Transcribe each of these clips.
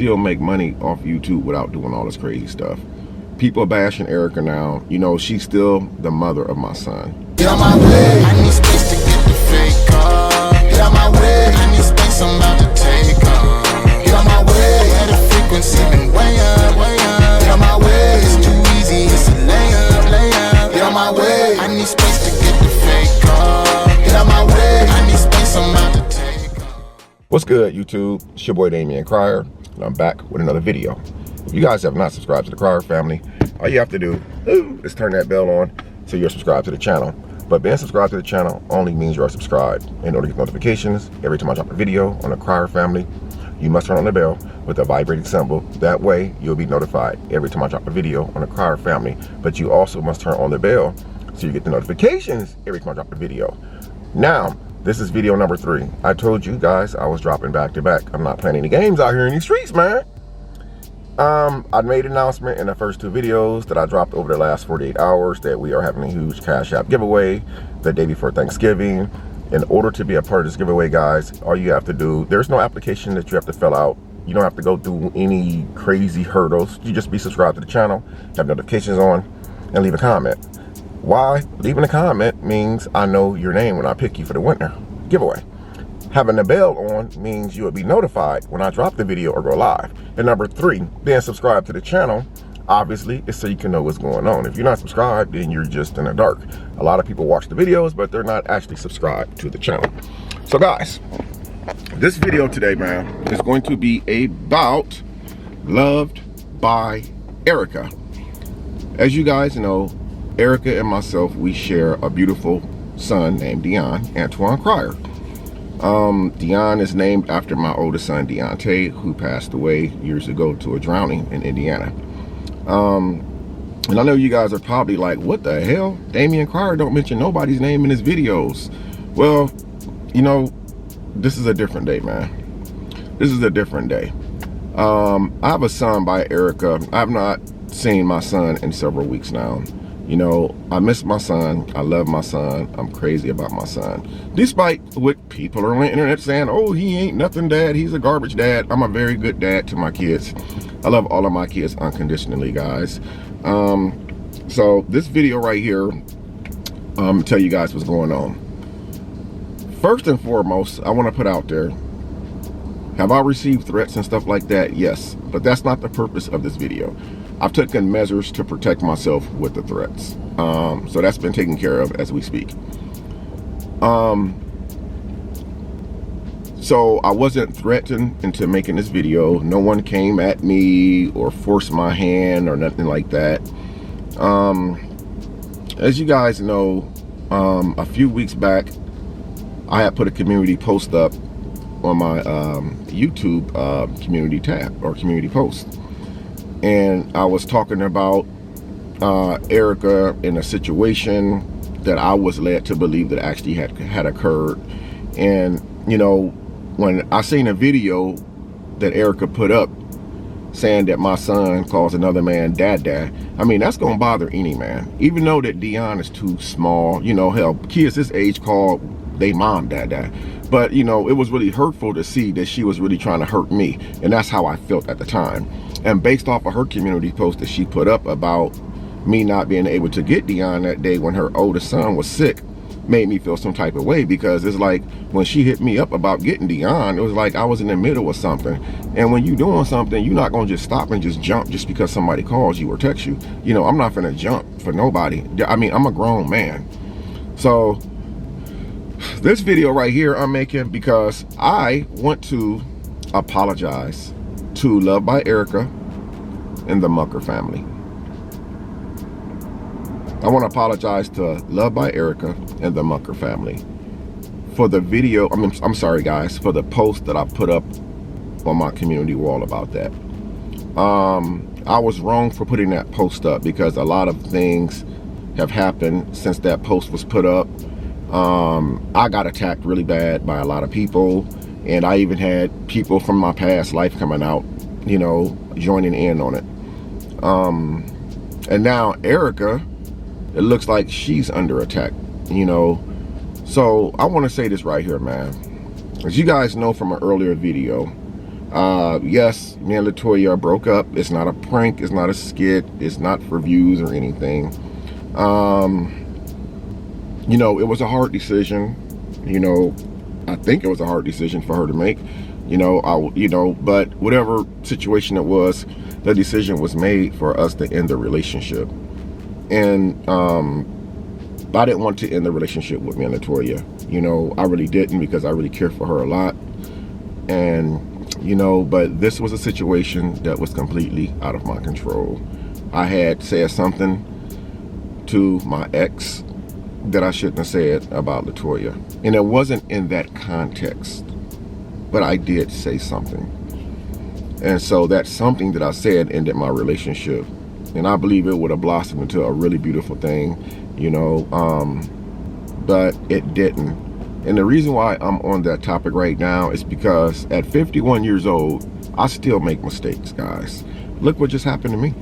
still make money off YouTube without doing all this crazy stuff. People bashing Erica now. You know, she's still the mother of my son. Get on my way. I need space to get the fake off. Get on my way. I need space, I'm about to take off. Get on my way. Yeah, the frequency been way up, way up. Get on my way. It's too easy, it's a layup, layup. Get on my way. I need space to get the fake off. Get on my way. I need space, I'm about to take off. What's good, YouTube? It's your boy Damion Crier, and I'm back with another video. If you guys have not subscribed to the Crier family, all you have to do is turn that bell on so you're subscribed to the channel. But being subscribed to the channel only means you are subscribed. In order to get notifications every time I drop a video on the Crier family, you must turn on the bell with a vibrating symbol. That way, you'll be notified every time I drop a video on the Crier family. But you also must turn on the bell so you get the notifications every time I drop a video. Now, this is video number 3. I told you guys I was dropping back to back. I'm not playing any games out here in these streets, man. I made an announcement in the first 2 videos that I dropped over the last 48 hours that we are having a huge Cash App giveaway the day before Thanksgiving. In order to be a part of this giveaway, guys, all you have to do, there's no application that you have to fill out. You don't have to go through any crazy hurdles. You just be subscribed to the channel, have notifications on, and leave a comment. Why? Leaving a comment means I know your name when I pick you for the winner giveaway. Having the bell on means you will be notified when I drop the video or go live. And number 3, being subscribed to the channel, obviously, is so you can know what's going on. If you're not subscribed, then you're just in the dark. A lot of people watch the videos, but they're not actually subscribed to the channel. So guys, this video today, man, is going to be about Loved by Erica. As you guys know, Erica and myself, we share a beautiful son named Damion Antoine Crier. Damion is named after my oldest son, Deontay, who passed away years ago to a drowning in Indiana. And I know you guys are probably like, what the hell? Damion Crier don't mention nobody's name in his videos. Well, you know, this is a different day, man. This is a different day. I have a son by Erica. I've not seen my son in several weeks now. You know, I miss my son. I love my son. I'm crazy about my son. Despite what people are on the internet saying, oh, he ain't nothing dad. He's a garbage dad. I'm a very good dad to my kids. I love all of my kids unconditionally, guys. So this video right here, tell you guys what's going on. First and foremost, I want to put out there, have I received threats and stuff like that? Yes, but that's not the purpose of this video. I've taken measures to protect myself with the threats. So that's been taken care of as we speak. So I wasn't threatened into making this video. No one came at me or forced my hand or nothing like that. As you guys know, a few weeks back, I had put a community post up on my YouTube community tab or community post. And I was talking about Erica in a situation that I was led to believe that actually had occurred. And, you know, when I seen a video that Erica put up saying that my son calls another man dad, I mean, that's going to bother any man. Even though that Damion is too small, you know, hell, kids this age call they mom dad. But, you know, it was really hurtful to see that she was really trying to hurt me. And that's how I felt at the time. And based off of her community post that she put up about me not being able to get Damion that day when her oldest son was sick, made me feel some type of way, because it's like when she hit me up about getting Damion, it was like I was in the middle of something. And when you're doing something, you're not going to just stop and just jump just because somebody calls you or texts you. You know, I'm not going to jump for nobody. I mean, I'm a grown man. So this video right here I'm making because I want to apologize to Loved by Erica and the Mucker family. I want to apologize to Loved by Erica and the Mucker family for the video. I'm sorry guys, for the post that I put up on my community wall about that. I was wrong for putting that post up because a lot of things have happened since that post was put up. I got attacked really bad by a lot of people, and I even had people from my past life coming out, you know, joining in on it. And now Erica, it looks like she's under attack, you know. So I want to say this right here, man. As you guys know from an earlier video, Yes, me and Latoya broke up. It's not a prank, it's not a skit, it's not for views or anything. You know, it was a hard decision. You know, I think it was a hard decision for her to make. You know, but whatever situation it was, the decision was made for us to end the relationship. And I didn't want to end the relationship with me and Latoya. You know, I really didn't, because I really care for her a lot. And you know, but this was a situation that was completely out of my control. I had said something to my ex that I shouldn't have said about Latoya, and it wasn't in that context, but I did say something, and so that something that I said ended my relationship, and I believe it would have blossomed into a really beautiful thing, you know, but it didn't. And the reason why I'm on that topic right now is because at 51 years old, I still make mistakes, guys. Look what just happened to me.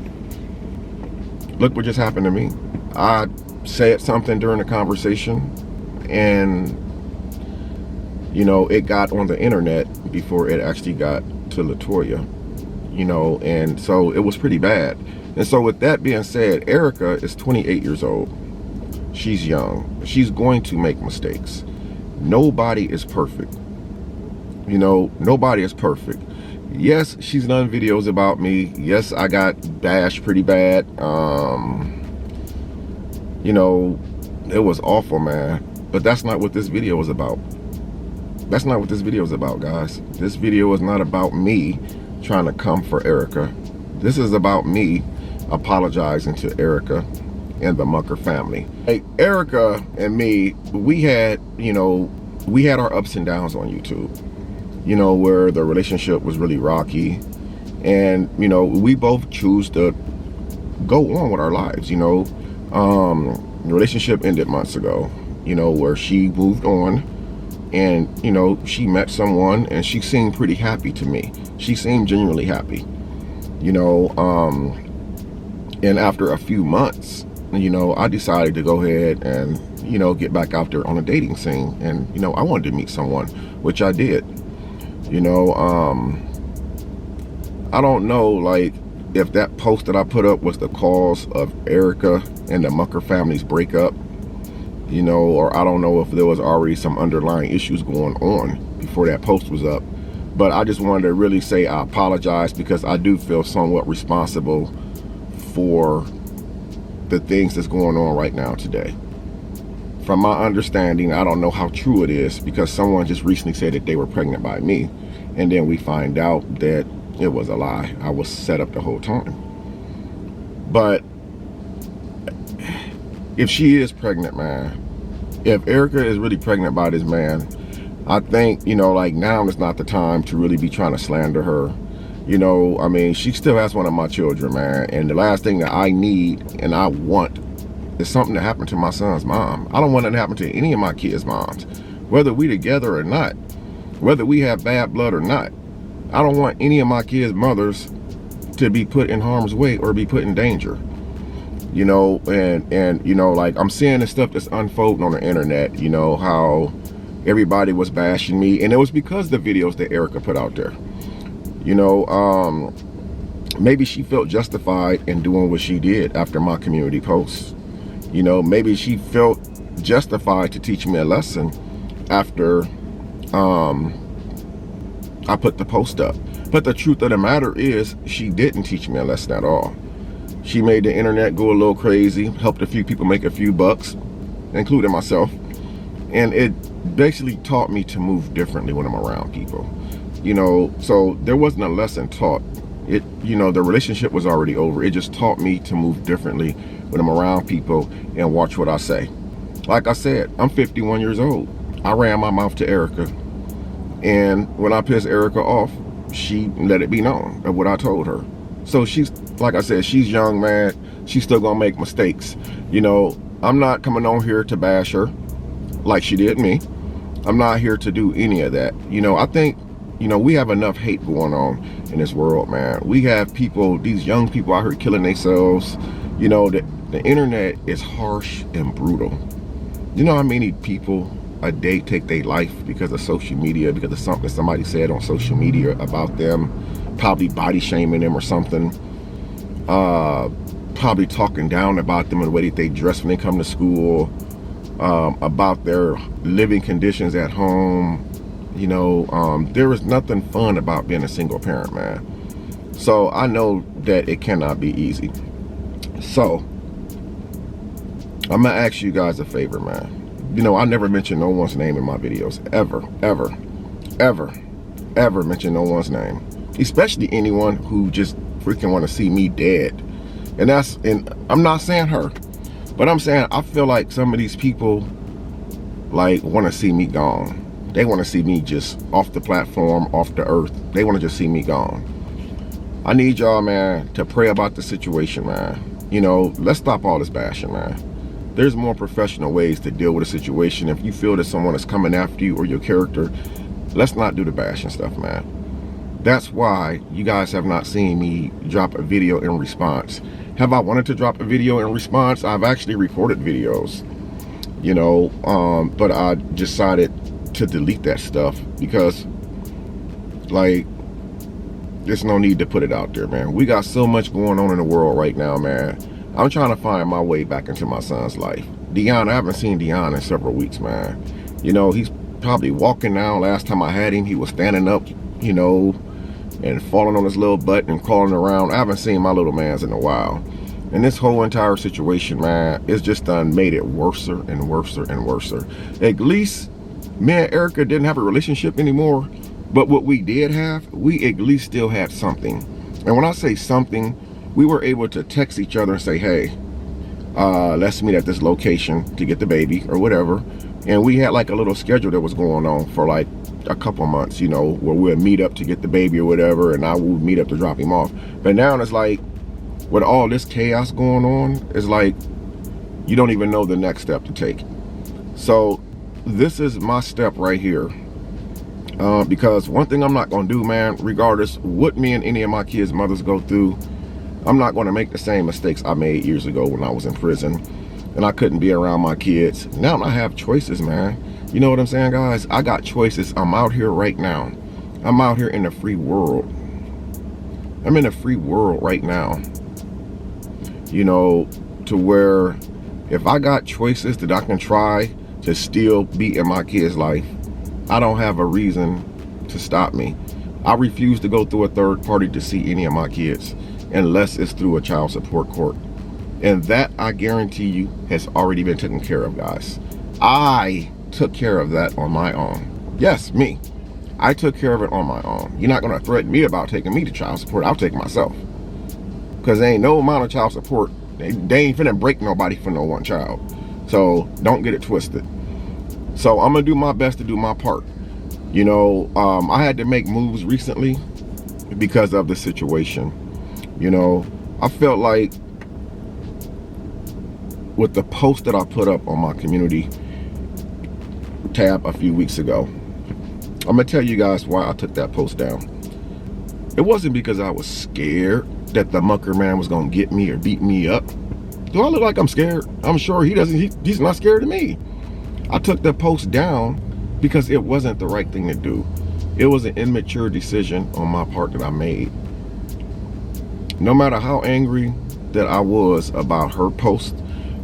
Look what just happened to me. I said something during the conversation, and you know, it got on the internet before it actually got to Latoya, you know, and so it was pretty bad. And so with that being said, Erica is 28 years old. She's young. She's going to make mistakes. Nobody is perfect. You know, nobody is perfect. Yes, she's done videos about me. Yes, I got bashed pretty bad. You know, it was awful, man. But that's not what this video was about. That's not what this video is about, guys. This video is not about me trying to come for Erica. This is about me apologizing to Erica and the Mucker family. Hey, Erica and me, we had, you know, we had our ups and downs on YouTube, you know, where the relationship was really rocky, and you know, we both choose to go on with our lives. You know, the relationship ended months ago, you know, where she moved on, and you know, she met someone, and she seemed pretty happy to me. She seemed genuinely happy, you know, and after a few months, you know, I decided to go ahead and, you know, get back out there on a dating scene. And, you know, I wanted to meet someone, which I did. You know, I don't know, like, if that post that I put up was the cause of Erica and the Mucker family's breakup, you know, or I don't know if there was already some underlying issues going on before that post was up. But I just wanted to really say I apologize, because I do feel somewhat responsible for the things that's going on right now today. From my understanding, I don't know how true it is, because someone just recently said that they were pregnant by me, and then we find out that it was a lie. I was set up the whole time. But if she is pregnant, man, if Erica is really pregnant by this man, I think, you know, like, now is not the time to really be trying to slander her. You know, I mean, she still has one of my children, man. And the last thing that I need and I want is something to happen to my son's mom. I don't want it to happen to any of my kids' moms, whether we together or not, whether we have bad blood or not. I don't want any of my kids' mothers to be put in harm's way or be put in danger. You know, and you know, like, I'm seeing the stuff that's unfolding on the internet, you know, how everybody was bashing me. And it was because of the videos that Erica put out there. You know, maybe she felt justified in doing what she did after my community posts. You know, maybe she felt justified to teach me a lesson after I put the post up. But the truth of the matter is, she didn't teach me a lesson at all. She made the internet go a little crazy, helped a few people make a few bucks, including myself. And it basically taught me to move differently when I'm around people. You know, so there wasn't a lesson taught. It, you know, the relationship was already over. It just taught me to move differently when I'm around people and watch what I say. Like I said, I'm 51 years old. I ran my mouth to Erica. And when I pissed Erica off, she let it be known of what I told her. So she's, like I said, she's young, man. She's still gonna make mistakes. You know, I'm not coming on here to bash her like she did me. I'm not here to do any of that. You know, I think, you know, we have enough hate going on in this world, man. We have people, these young people out here killing themselves. You know, the internet is harsh and brutal. You know how many people a day take their life because of social media, because of something somebody said on social media about them, probably body shaming them or something, probably talking down about them and the way that they dress when they come to school, about their living conditions at home. You know, there is nothing fun about being a single parent, man. So I know that it cannot be easy. So I'm gonna ask you guys a favor, man. You know, I never mention no one's name in my videos, ever mention no one's name, especially anyone who just freaking want to see me dead. And I'm not saying her, but I'm saying I feel like some of these people like want to see me gone. They want to see me just off the platform, off the earth. They want to just see me gone. I need y'all, man, to pray about the situation, man. You know, let's stop all this bashing, man. There's more professional ways to deal with a situation. If you feel that someone is coming after you or your character, let's not do the bashing stuff, man. That's why you guys have not seen me drop a video in response. Have I wanted to drop a video in response? I've actually recorded videos, you know, but I decided to delete that stuff because, like, there's no need to put it out there, man. We got so much going on in the world right now, man. I'm trying to find my way back into my son's life. Damion, I haven't seen Damion in several weeks, man. You know, he's probably walking now. Last time I had him, he was standing up, you know, and falling on his little butt and crawling around. I haven't seen my little man's in a while. And this whole entire situation, man, it's just done made it worser and worser and worser. At least me and Erica didn't have a relationship anymore, but what we did have, we at least still had something. And when I say something, we were able to text each other and say, hey, let's meet at this location to get the baby or whatever. And we had like a little schedule that was going on for like a couple months, you know, where we'll meet up to get the baby or whatever, and I will meet up to drop him off. But now it's like, with all this chaos going on, it's like you don't even know the next step to take. So this is my step right here, because one thing I'm not gonna do, man, regardless what me and any of my kids' mothers go through, I'm not gonna make the same mistakes I made years ago when I was in prison and I couldn't be around my kids. Now I have choices, man. You know what I'm saying, guys? I got choices. I'm out here right now. I'm out here in the free world. I'm in a free world right now, you know, to where if I got choices that I can try to still be in my kid's life, I don't have a reason to stop me. I refuse to go through a third party to see any of my kids unless it's through a child support court. And that, I guarantee you, has already been taken care of, guys. I took care of that on my own. Yes, me. I took care of it on my own. You're not going to threaten me about taking me to child support. I'll take myself. Because there ain't no amount of child support. They ain't finna break nobody for no one child. So don't get it twisted. So I'm going to do my best to do my part. You know, I had to make moves recently because of the situation. You know, I felt like with the post that I put up on my community tab a few weeks ago, I'm gonna tell you guys why I took that post down. It wasn't because I was scared that the mucker man was gonna get me or beat me up. Do I look like I'm scared? I'm sure he doesn't. He's not scared of me. I took the post down because it wasn't the right thing to do. It was an immature decision on my part that I made. No matter how angry that I was about her post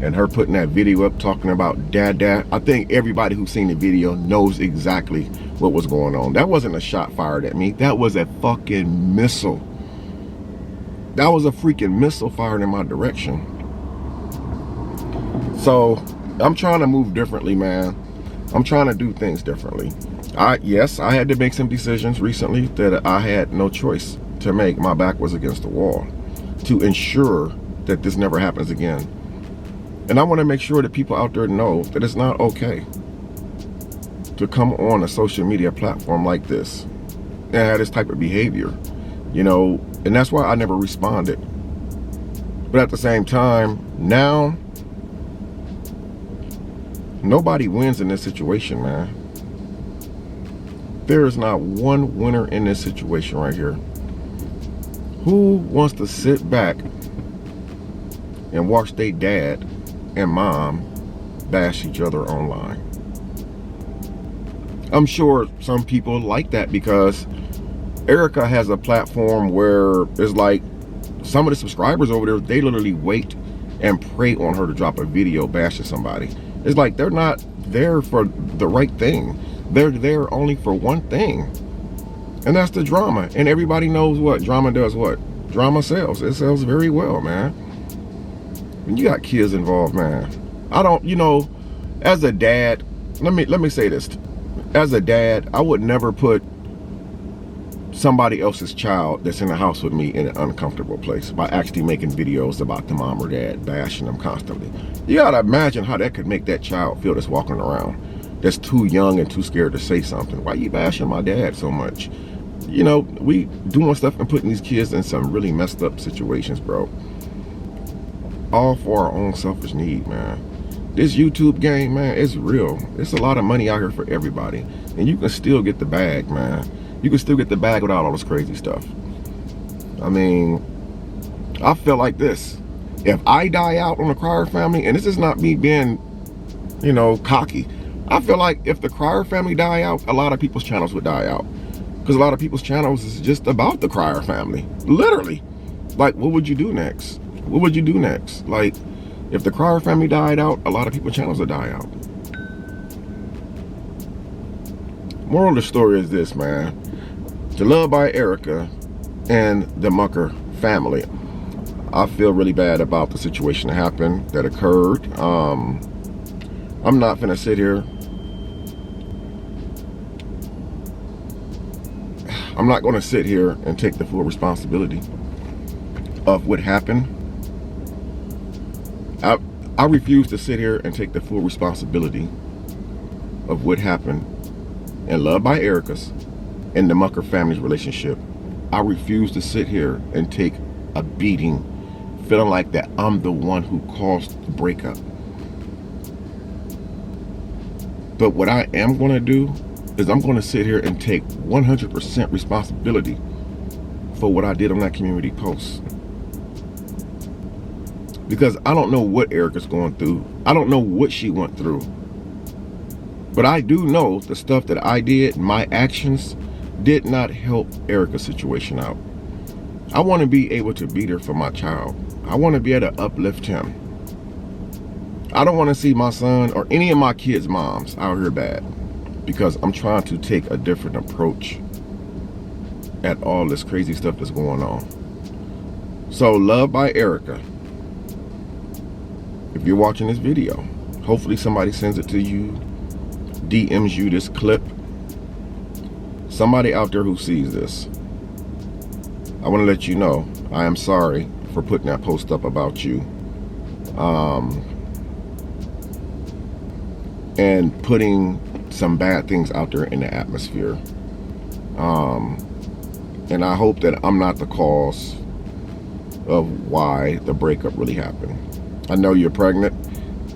and her putting that video up talking about dad, I think everybody who's seen the video knows exactly what was going on. That wasn't a shot fired at me. That was a fucking missile. That was a freaking missile fired in my direction. So I'm trying to move differently, man. I'm trying to do things differently. Yes, I had to make some decisions recently that I had no choice to make. My back was against the wall to ensure that this never happens again. And I want to make sure that people out there know that it's not okay to come on a social media platform like this and have this type of behavior, you know, and that's why I never responded. But at the same time, now, nobody wins in this situation, man. There is not one winner in this situation right here. Who wants to sit back and watch their dad and mom bash each other online? I'm sure some people like that because Erica has a platform where it's like some of the subscribers over there, they literally wait and pray on her to drop a video bashing somebody. It's like they're not there for the right thing. They're there only for one thing, and that's the drama. And everybody knows what drama does. What drama sells. It sells very well, man. When you got kids involved, man, I don't, you know, as a dad, let me say this. As a dad, I would never put somebody else's child that's in the house with me in an uncomfortable place by actually making videos about the mom or dad, bashing them constantly. You gotta imagine how that could make that child feel that's walking around, that's too young and too scared to say something. Why you bashing my dad so much? You know, we doing stuff and putting these kids in some really messed up situations, bro. All for our own selfish need, man. This YouTube game, man, it's real. It's a lot of money out here for everybody. And you can still get the bag, man. You can still get the bag without all this crazy stuff. I mean, I feel like this. If I die out on the Cryer family, and this is not me being, you know, cocky. I feel like if the Cryer family die out, a lot of people's channels would die out. Because a lot of people's channels is just about the Cryer family. Literally. Like, what would you do next? What would you do next? Like, if the Cryer family died out, a lot of people's channels would die out. Moral of the story is this, man. To Luvdbyerica and the Mucker family, I feel really bad about the situation that happened, that occurred. I'm not gonna sit here. I'm not gonna sit here and take the full responsibility of what happened. I refuse to sit here and take the full responsibility of what happened in Luvdbyerica's and the Mucker family's relationship. I refuse to sit here and take a beating feeling like that I'm the one who caused the breakup. But what I am going to do is I'm going to sit here and take 100% responsibility for what I did on that community post. Because I don't know what Erica's going through. I don't know what she went through. But I do know the stuff that I did, my actions, did not help Erica's situation out. I want to be able to be there for my child. I want to be able to uplift him. I don't want to see my son or any of my kids' moms out here bad, because I'm trying to take a different approach at all this crazy stuff that's going on. So, Luvdbyerica, if you're watching this video, hopefully somebody sends it to you, DMs you this clip. Somebody out there who sees this, I want to let you know I am sorry for putting that post up about you, and putting some bad things out there in the atmosphere. And I hope that I'm not the cause of why the breakup really happened. I know you're pregnant,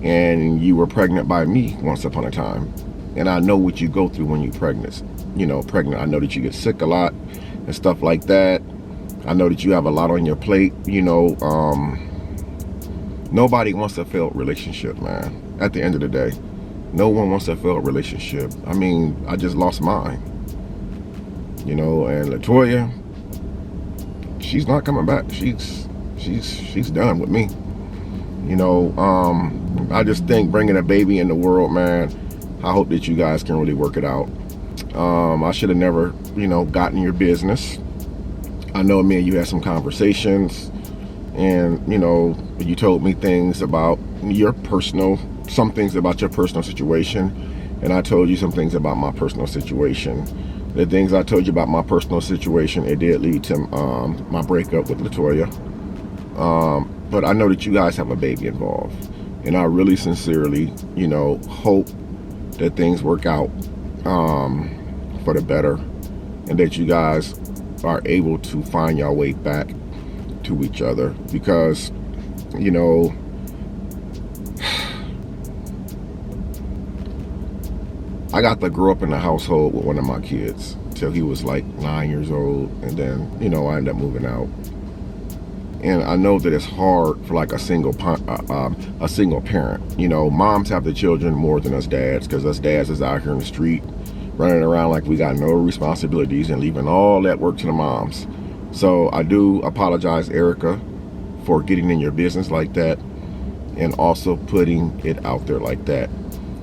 and you were pregnant by me once upon a time, and I know what you go through when you're pregnant. You know, pregnant. I know that you get sick a lot and stuff like that. I know that you have a lot on your plate. You know, nobody wants a failed relationship, man. At the end of the day, no one wants a failed relationship. I mean, I just lost mine. You know, and Latoya, she's not coming back. She's done with me. You know, I just think bringing a baby in the world, man, I hope that you guys can really work it out. I should have never, you know, gotten your business. I know me and you had some conversations, and, you know, you told me things about your personal, some things about your personal situation, and I told you some things about my personal situation. The things I told you about my personal situation, it did lead to my breakup with Latoya. But I know that you guys have a baby involved, and I really sincerely, you know, hope that things work out for the better, and that you guys are able to find your way back to each other. Because, you know, I got to grow up in a household with one of my kids till he was like 9 years old, and then, you know, I ended up moving out. And I know that it's hard for like a single parent. You know, moms have the children more than us dads, because us dads is out here in the street running around like we got no responsibilities and leaving all that work to the moms. So I do apologize, Erica, for getting in your business like that and also putting it out there like that.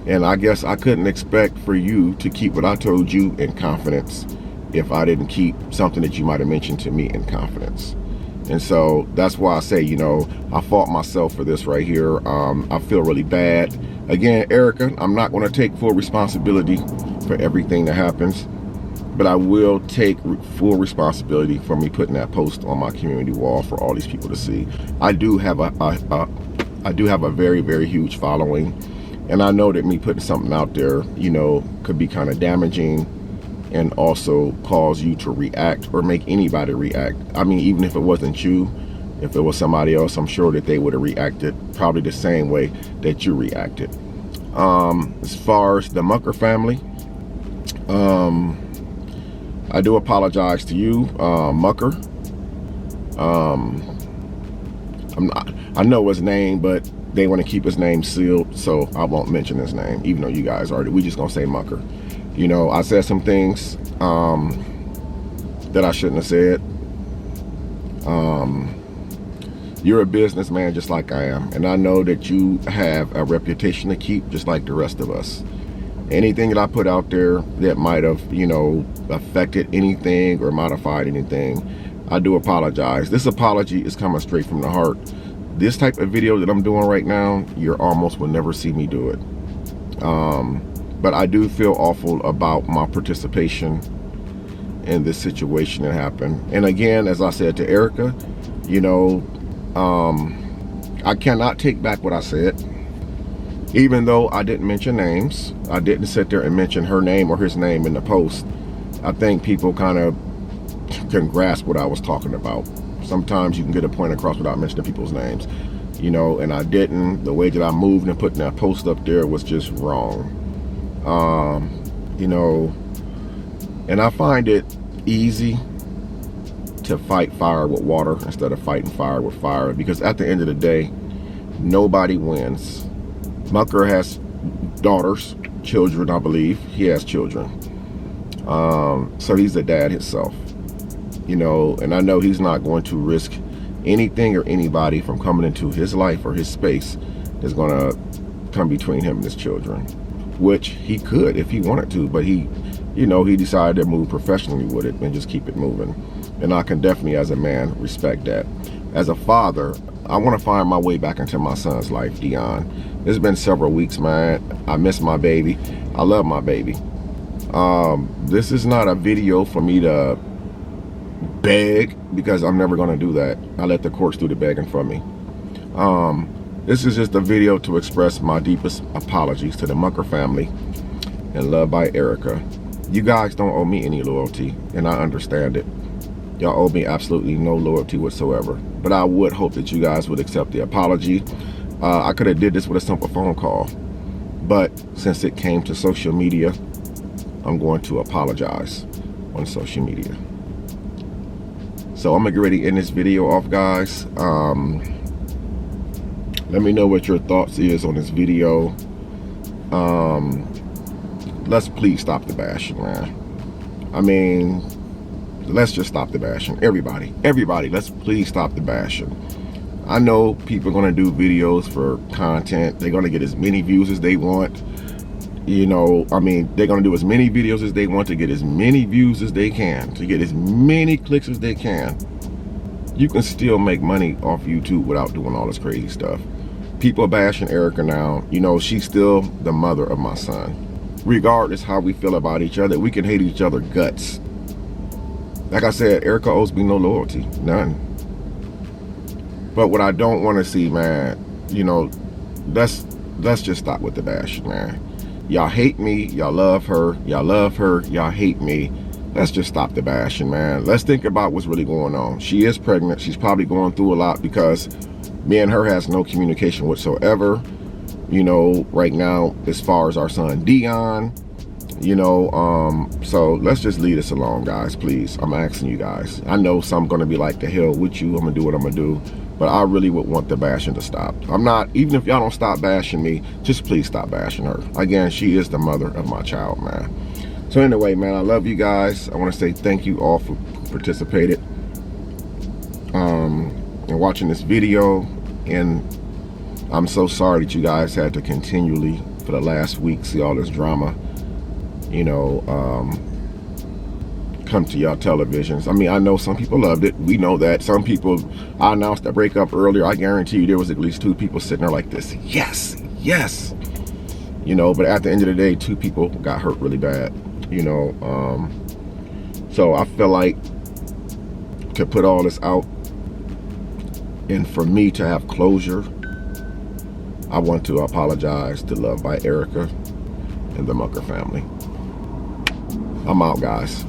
And I guess I couldn't expect for you to keep what I told you in confidence if I didn't keep something that you might have mentioned to me in confidence. And so that's why I say, you know, I fault myself for this right here. I feel really bad. Again, Erica, I'm not going to take full responsibility for everything that happens, but I will take full responsibility for me putting that post on my community wall for all these people to see. I do have a very, very huge following, and I know that me putting something out there, you know, could be kind of damaging and also cause you to react or make anybody react. I mean, even if it wasn't you, if it was somebody else, I'm sure that they would have reacted probably the same way that you reacted. As far as the Mucker family, I do apologize to you, Mucker. I know his name, but they want to keep his name sealed, so I won't mention his name, even though you guys already, we just gonna say Mucker. You know, I said some things that I shouldn't have said. You're a businessman just like I am, and I know that you have a reputation to keep just like the rest of us. Anything that I put out there that might have, you know, affected anything or modified anything, I do apologize. This apology is coming straight from the heart. This type of video that I'm doing right now, you almost will never see me do it. But I do feel awful about my participation in this situation that happened. And again, as I said to Erica, you know, I cannot take back what I said. Even though I didn't mention names, I didn't sit there and mention her name or his name in the post. I think people kind of can grasp what I was talking about. Sometimes you can get a point across without mentioning people's names, you know, and I didn't. The way that I moved and putting that post up there was just wrong. You know, and I find it easy to fight fire with water instead of fighting fire with fire, because at the end of the day, nobody wins. Mucker has daughters, children, I believe. He has children. So he's a dad himself, you know, and I know he's not going to risk anything or anybody from coming into his life or his space that's going to come between him and his children, which he could if he wanted to, but he, you know, he decided to move professionally with it and just keep it moving. And I can definitely, as a man, respect that. As a father, I want to find my way back into my son's life, Damion. It's been several weeks, man. I miss my baby. I love my baby. This is not a video for me to beg, because I'm never going to do that. I let the courts do the begging for me. This is just a video to express my deepest apologies to the Mucker family and Love by Erica. You guys don't owe me any loyalty, and I understand it. Y'all owe me absolutely no loyalty whatsoever. But I would hope that you guys would accept the apology. I could have did this with a simple phone call, but since it came to social media, I'm going to apologize on social media. So I'm gonna get ready to end this video off, guys. Let me know what your thoughts is on this video. Let's please stop the bashing, man. I mean, let's just stop the bashing. Everybody, let's please stop the bashing. I know people are gonna do videos for content. They're gonna get as many views as they want. You know, I mean, they're gonna do as many videos as they want to get as many views as they can, to get as many clicks as they can. You can still make money off YouTube without doing all this crazy stuff. People are bashing Erica now. You know, she's still the mother of my son. Regardless how we feel about each other, we can hate each other guts. Like I said, Erica owes me no loyalty, none. But what I don't want to see, man, you know, let's just stop with the bashing, man. Y'all hate me, y'all love her, y'all hate me. Let's just stop the bashing, man. Let's think about what's really going on. She is pregnant. She's probably going through a lot because me and her has no communication whatsoever, you know, right now, as far as our son Damion, you know. So let's just leave this alone, guys, please. I'm asking you guys. I know some gonna be like, the hell with you, I'm gonna do what I'm gonna do, but I really would want the bashing to stop. I'm not, even if y'all don't stop bashing me, just please stop bashing her. Again, she is the mother of my child, man. So anyway, man, I love you guys. I want to say thank you all for participated and watching this video. And I'm so sorry that you guys had to continually, for the last week, see all this drama, you know, come to y'all televisions. I mean, I know some people loved it. We know that. Some people, I announced the breakup earlier. I guarantee you there was at least 2 people sitting there like this. Yes, yes. You know, but at the end of the day, 2 people got hurt really bad, you know. So I feel like to put all this out and for me to have closure, I want to apologize to Luvdbyerica and the Mucker family. I'm out, guys.